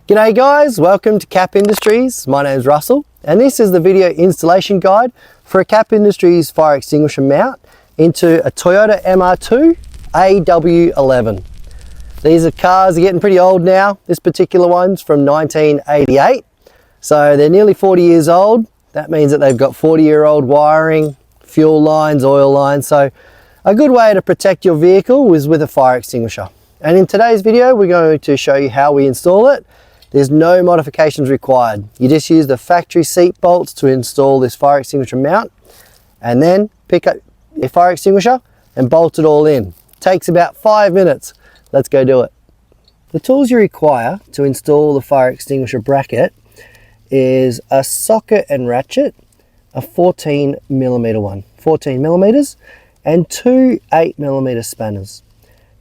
G'day guys, welcome to Kap Industries. My name is Russell and this is the video installation guide for a Kap Industries fire extinguisher mount into a Toyota MR2 AW11. These cars are getting pretty old now. This particular one's from 1988, so they're nearly 40 years old. That means that they've got 40-year-old wiring, fuel lines, oil lines, so a good way to protect your vehicle is with a fire extinguisher. And in today's video we're going to show you how we install it. There's no modifications required. You just use the factory seat bolts to install this fire extinguisher mount and then pick up your fire extinguisher and bolt it all in. Takes about 5 minutes. Let's go do it. The tools you require to install the fire extinguisher bracket is a socket and ratchet, a 14mm one, 14 millimeters, and two 8mm spanners.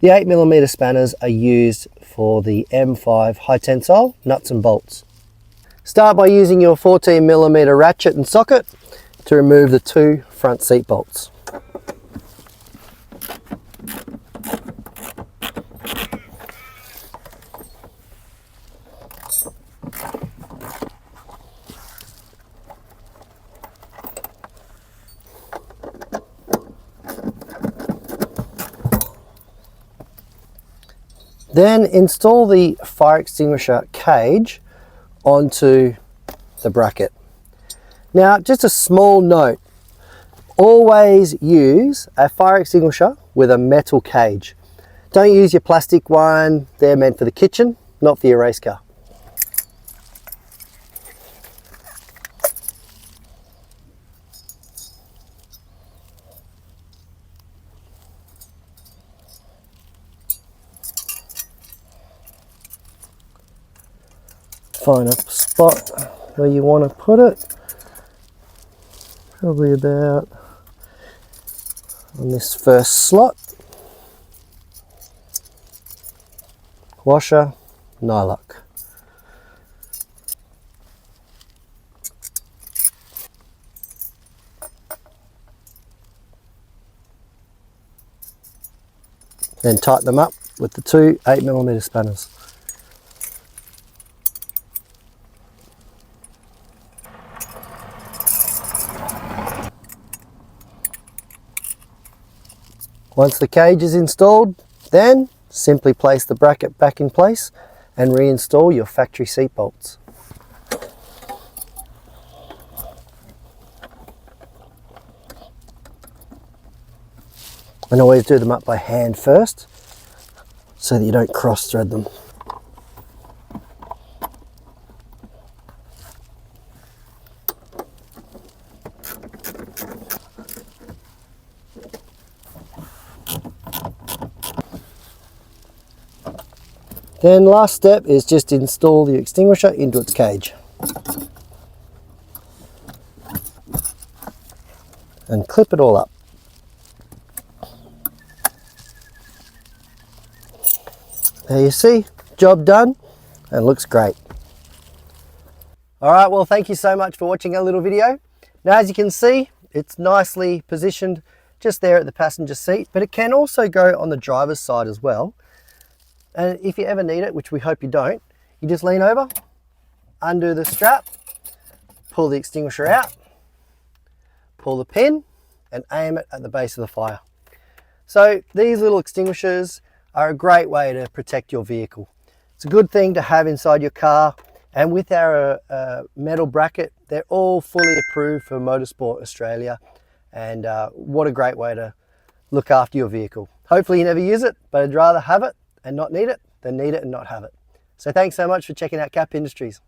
The 8mm spanners are used for the M5 high tensile nuts and bolts. Start by using your 14mm ratchet and socket to remove the two front seat bolts. Then install the fire extinguisher cage onto the bracket. Now, just a small note, always use a fire extinguisher with a metal cage. Don't use your plastic one, they're meant for the kitchen, not for your race car. Find a spot where you want to put it, probably about on this first slot. Washer, nylock. Then tighten them up with the two 8mm spanners. Once the cage is installed, then simply place the bracket back in place and reinstall your factory seat bolts. And always do them up by hand first so that you don't cross thread them. Then last step is just install the extinguisher into its cage. And clip it all up. There you see, job done and looks great. Alright, well thank you so much for watching our little video. Now as you can see, it's nicely positioned just there at the passenger seat, but it can also go on the driver's side as well. And if you ever need it, which we hope you don't, you just lean over, undo the strap, pull the extinguisher out, pull the pin, and aim it at the base of the fire. So these little extinguishers are a great way to protect your vehicle. It's a good thing to have inside your car, and with our metal bracket, they're all fully approved for Motorsport Australia, and what a great way to look after your vehicle. Hopefully you never use it, but I'd rather have it and not need it than need it and not have it. So thanks so much for checking out Kap Industries.